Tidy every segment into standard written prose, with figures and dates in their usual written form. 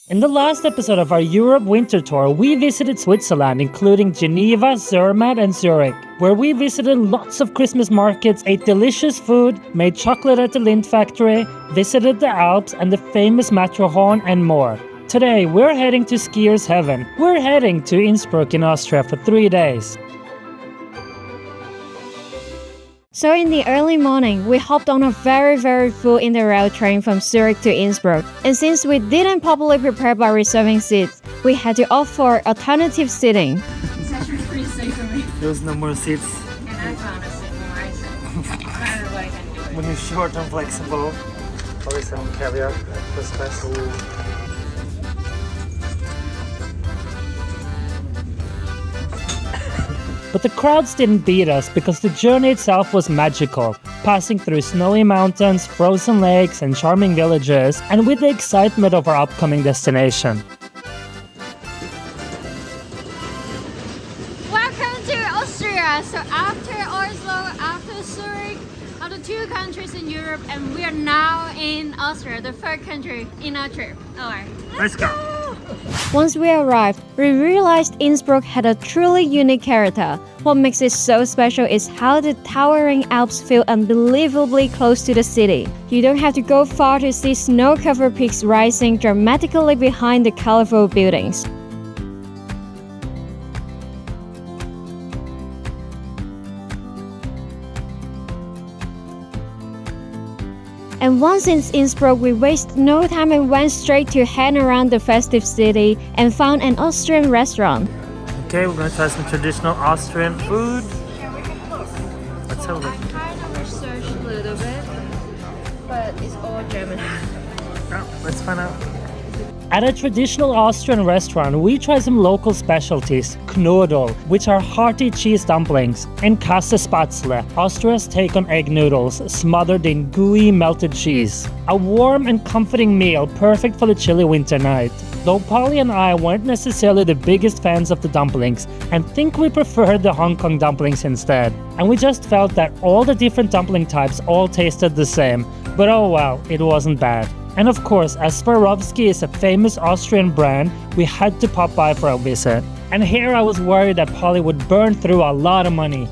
In the last episode of our Europe winter tour, we visited Switzerland, including Geneva, Zermatt, and Zurich, where we visited lots of Christmas markets, ate delicious food, made chocolate at the Lindt factory, visited the Alps and the famous Matterhorn, and more. Today, we're heading to skier's heaven. We're heading to Innsbruck in Austria for 3 days. So in the early morning, we hopped on a very full interrail train from Zurich to Innsbruck. And since we didn't properly prepare by reserving seats, we had to opt for alternative seating. It's actually pretty safe for me. There's no more seats. And I found a seat for myself. Not everybody can do it. When you're short and flexible. Always some caviar for special. But the crowds didn't beat us because the journey itself was magical, passing through snowy mountains, frozen lakes, and charming villages, and with the excitement of our upcoming destination. Welcome to Austria! So after Oslo, after Zurich, are the two countries in Europe, and we are now in Austria, the third country in our trip. Alright, let's go! Once we arrived, we realized Innsbruck had a truly unique character. What makes it so special is how the towering Alps feel unbelievably close to the city. You don't have to go far to see snow-covered peaks rising dramatically behind the colorful buildings. And once in Innsbruck, we wasted no time and went straight to hang around the festive city and found an Austrian restaurant. Okay, we're going to try some traditional Austrian food. Let's have a look. I kind of researched a little bit, but it's all German. Oh, let's find out. At a traditional Austrian restaurant, we try some local specialties, Knödel, which are hearty cheese dumplings, and Käsespätzle, Austria's take on egg noodles, smothered in gooey melted cheese. A warm and comforting meal, perfect for the chilly winter night. Though Polly and I weren't necessarily the biggest fans of the dumplings, and think we preferred the Hong Kong dumplings instead. And we just felt that all the different dumpling types all tasted the same, but oh well, it wasn't bad. And of course, as Swarovski is a famous Austrian brand, we had to pop by for a visit. And here I was worried that Polly would burn through a lot of money.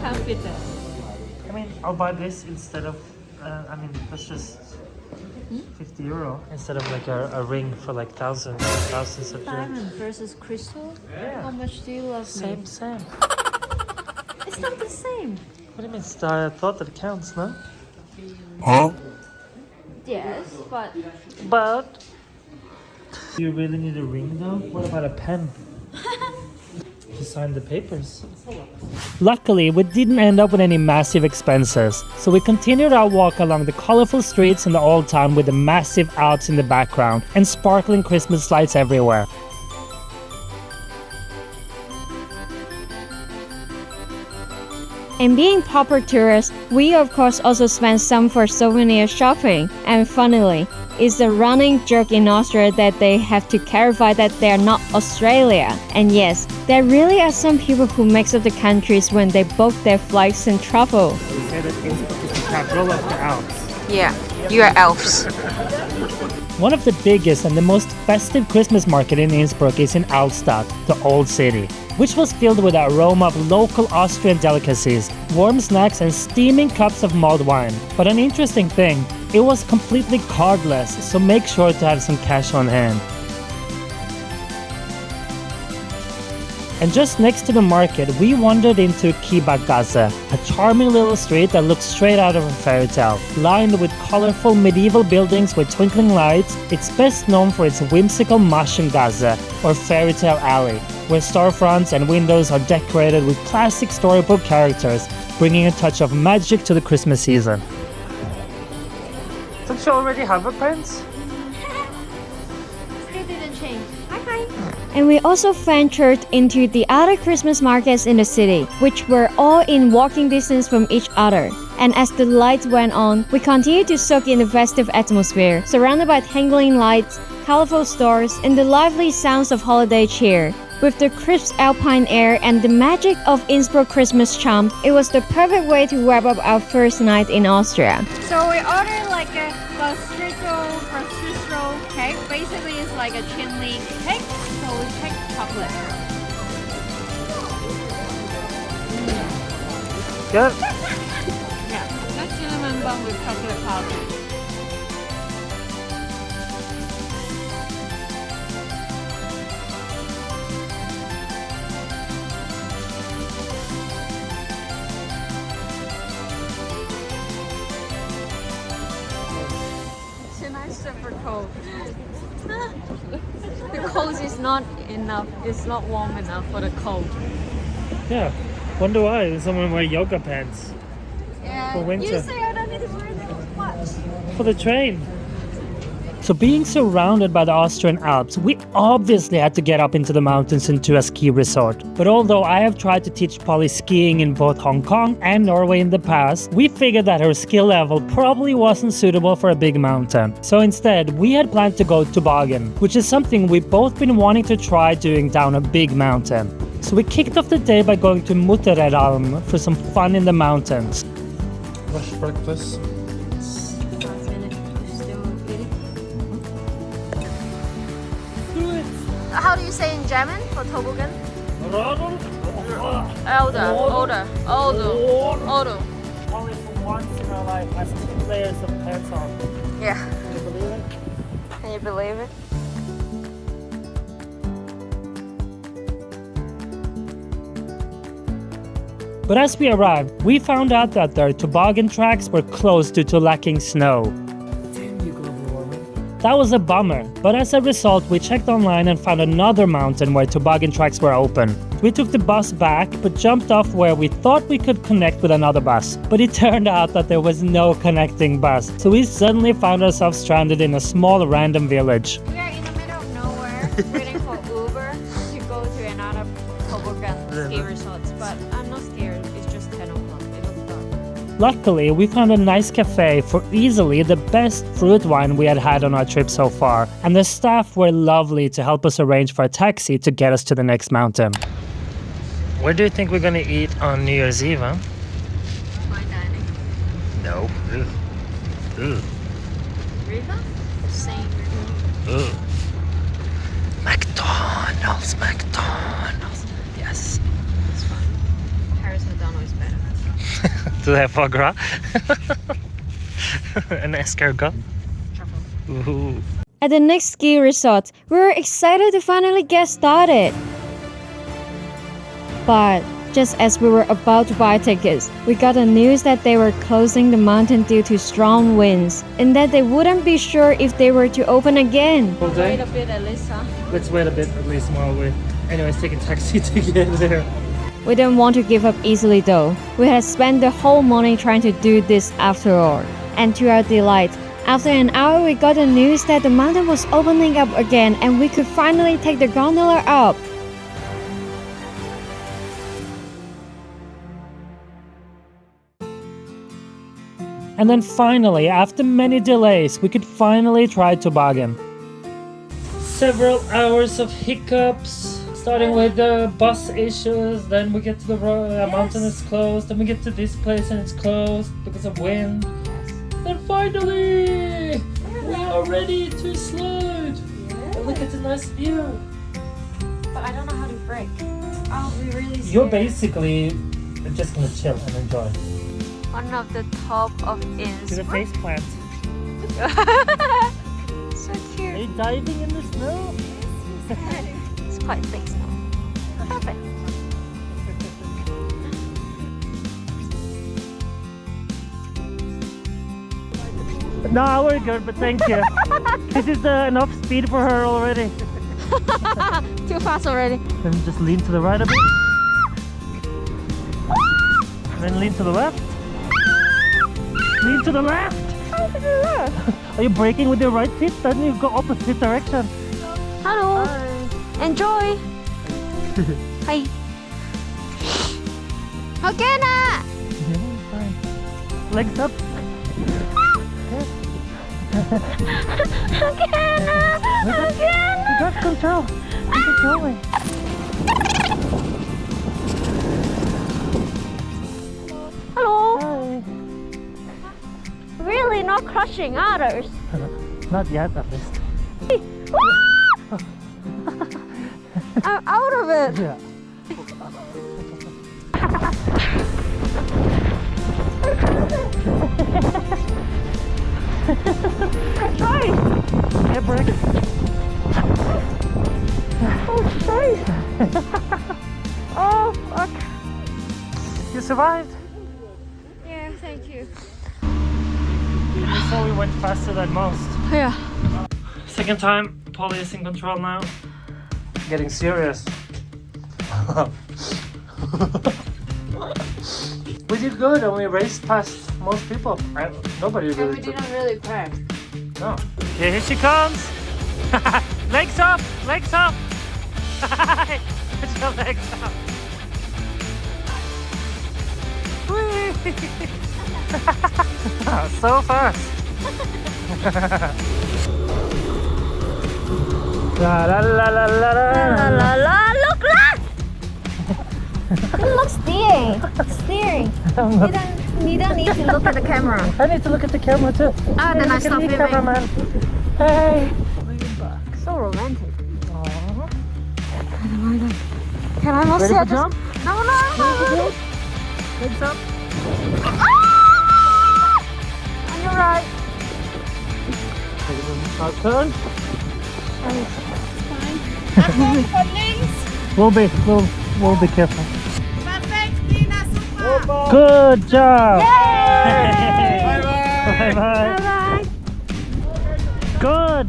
How fit that? I mean, I'll buy this instead of, that's just 50 euro instead of like a ring for like thousands of euros. Diamond versus crystal? Yeah. How much do you love me? Same. It's not the same. What do you mean? It's the thought that counts, no? Huh? Yes, but... But... Do you really need a ring though? What about a pen? To sign the papers. Luckily, we didn't end up with any massive expenses, so we continued our walk along the colorful streets in the old town with the massive Alps in the background and sparkling Christmas lights everywhere. And being proper tourists, we of course also spent some for souvenir shopping. And funnily, it's a running joke in Austria that they have to clarify that they're not Australia. And yes, there really are some people who mix up the countries when they book their flights and travel. We say that Innsbruck is the capital of the Alps. Yeah, you are Alps. One of the biggest and the most festive Christmas market in Innsbruck is in Altstadt, the old city, which was filled with the aroma of local Austrian delicacies, warm snacks and steaming cups of mulled wine. But an interesting thing, it was completely cardless, so make sure to have some cash on hand. And just next to the market, we wandered into Käsespätzle, a charming little street that looks straight out of a fairy tale. Lined with colorful medieval buildings with twinkling lights, it's best known for its whimsical Märchengasse, or fairytale alley, where storefronts and windows are decorated with classic storybook characters, bringing a touch of magic to the Christmas season. Don't you already have a prince? Still didn't change. Hi. And we also ventured into the other Christmas markets in the city, which were all in walking distance from each other. And as the lights went on, we continued to soak in the festive atmosphere, surrounded by twinkling lights, colorful stores, and the lively sounds of holiday cheer. With the crisp alpine air and the magic of Innsbruck Christmas charm, it was the perfect way to wrap up our first night in Austria. So we ordered like a bistro cake. Basically, it's like a chimney cake. So we picked chocolate. Good. Yeah, that's cinnamon bun with chocolate powder. Super cold. The cold is not enough. It's not warm enough for the cold. Yeah. Wonder why someone wear yoga pants Yeah. for winter. You say I don't need to wear what? For the train. So being surrounded by the Austrian Alps, we obviously had to get up into the mountains into a ski resort. But although I have tried to teach Polly skiing in both Hong Kong and Norway in the past, we figured that her skill level probably wasn't suitable for a big mountain. So instead, we had planned to go toboggan, which is something we've both been wanting to try doing down a big mountain. So we kicked off the day by going to Mutteredalm for some fun in the mountains. Rush breakfast. How do you say in German for toboggan? Older. Older. Only for once in our life has 2 layers of pants on. Yeah. Can you believe it? Can you believe it? But as we arrived, we found out that their toboggan tracks were closed due to lacking snow. Damn you, global warming. That was a bummer, but as a result, we checked online and found another mountain where toboggan tracks were open. We took the bus back, but jumped off where we thought we could connect with another bus. But it turned out that there was no connecting bus, so we suddenly found ourselves stranded in a small random village. We are in the middle of nowhere, waiting for Uber to go to another toboggan ski resort. But I'm not scared. It's just 10 o'clock. It looks dark. Luckily, we found a nice cafe for easily the best fruit wine we had on our trip so far, and the staff were lovely to help us arrange for a taxi to get us to the next mountain. Where do you think we're gonna eat on New Year's Eve, huh? Fine dining. No. River? Same river. McDonald's. Yes. It's fine. Paris McDonald's is better. Do they have foie gras? An escargot? Truffle. Ooh. At the next ski resort, we were excited to finally get started. But just as we were about to buy tickets, we got the news that they were closing the mountain due to strong winds and that they wouldn't be sure if they were to open again. Wait a bit, Alyssa. Let's wait a bit at least while we anyways take a taxi to get there. We didn't want to give up easily though. We had spent the whole morning trying to do this after all. And to our delight, after an hour we got the news that the mountain was opening up again and we could finally take the gondola up. And then finally, after many delays, we could finally try toboggan. Several hours of hiccups, starting with the bus issues, then we get to the mountain is closed, then we get to this place and it's closed because of wind. Then finally, we are ready to slide. And look at the nice view. But I don't know how to brake. Oh, we really You're basically just gonna chill and enjoy. one of the top of To the Innsbruck. face plant. So Are cute. you diving in the snow? It's quite thick snow. Perfect. No, we're good, but thank you. This is enough speed for her already. Too fast already. Then just lean to the right a bit. Then lean to the left. Lean to the left. Are you braking with your right feet? Then you go opposite direction. Hello. Enjoy. Hi. Okay na. Fine. Legs up. Okay na. You got control. Keep it going. Hello. Hi. Really not crushing others. Not yet, at least. I'm out of it. Yeah. Try. Yeah, break. Oh, sorry. Oh, fuck. You survived. Yeah, thank you. So we went faster than most. Yeah. Second time, Polly is in control now. Getting serious. We did good and we raced past most people. Nobody And really we took. didn't really crash. No. Okay, here she comes. Legs up, legs up. Put your legs up. Whee! So fast. La la la la la La la. la la, look, look! Look, steering. Steering. You don't need to look at the camera. I need to look at the camera too. Ah, then I stop filming. Cameraman. Hey. So romantic. Aww. Can I not Ready see for it? jump? No, no, no. Legs up. Ah! On your right. Our turn. We'll be careful. Good job. Bye bye. Bye-bye. Good.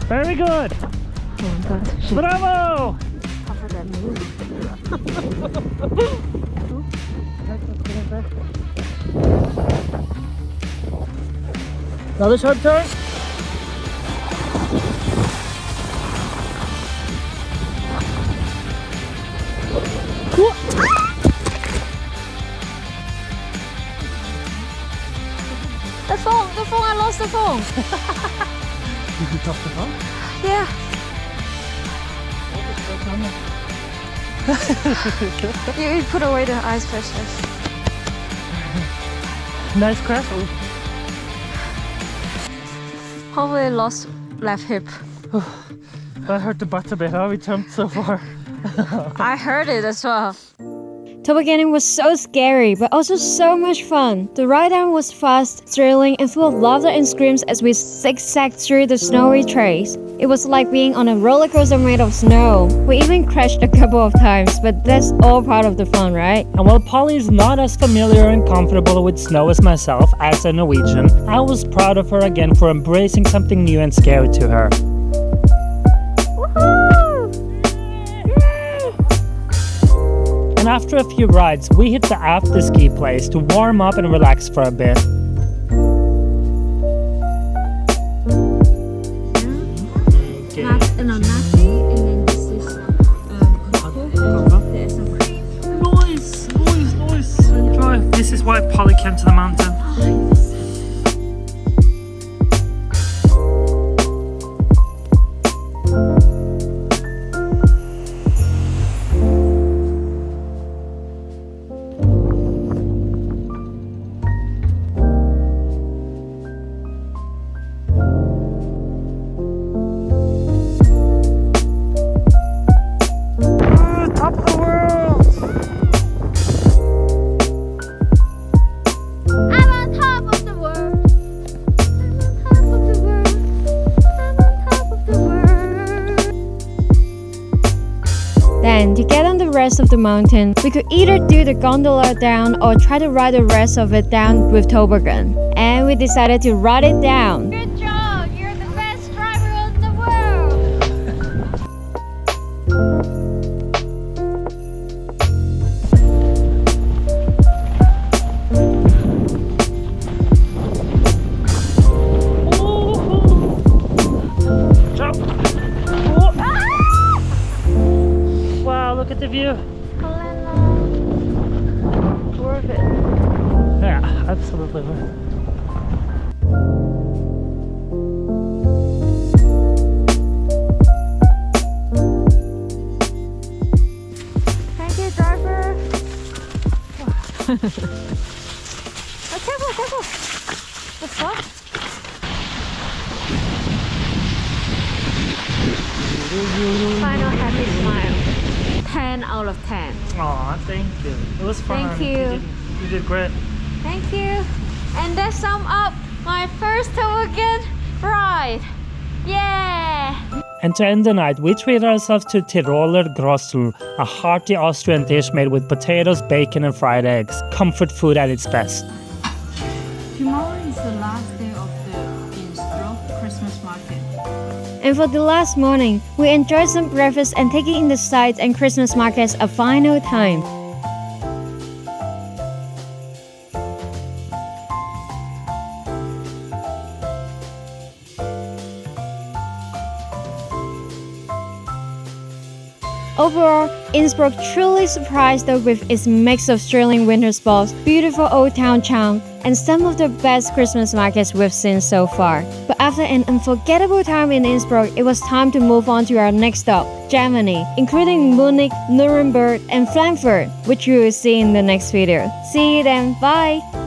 Very good. Oh my god. Bravo. Cover that move. Another short turn. The phone, I lost the phone. Did you drop the phone? Yeah. You put away the ice specialist. Nice crash. Probably lost left hip. I hurt the butt a bit. How we jumped so far. I heard it as well. Tobogganing was so scary, but also so much fun. The ride down was fast, thrilling, and full of laughter and screams as we zigzagged through the snowy trails. It was like being on a roller coaster made of snow. We even crashed a couple of times, but that's all part of the fun, right? And while Polly is not as familiar and comfortable with snow as myself as a Norwegian, I was proud of her again for embracing something new and scary to her. And after a few rides, we hit the after-ski place to warm up and relax for a bit. And then this is there's some cream. Noise. Enjoy. This is why Polly came to the mountain. Top of the world! I'm on top of the world. I'm on top of the world. I'm on top of the world. Then, to get on the rest of the mountain, we could either do the gondola down or try to ride the rest of it down with toboggan. And we decided to ride it down. Good job! You're the best driver in the world! Jump! Wow, look at the view. Worth it. Yeah, absolutely worth it. Final happy smile. 10 out of 10. Aw, thank you. It was fun. Thank you. You did great. Thank you. And that sums up my first toboggan ride. Yeah! And to end the night, we treat ourselves to Tiroler Grossel, a hearty Austrian dish made with potatoes, bacon, and fried eggs. Comfort food at its best. Tomorrow is the last day of the Innsbruck Christmas market. And for the last morning, we enjoyed some breakfast and taking in the sights and Christmas markets a final time. Overall, Innsbruck truly surprised us with its mix of thrilling winter sports, beautiful old town charm, and some of the best Christmas markets we've seen so far. But after an unforgettable time in Innsbruck, it was time to move on to our next stop, Germany, including Munich, Nuremberg, and Frankfurt, which you will see in the next video. See you then, bye!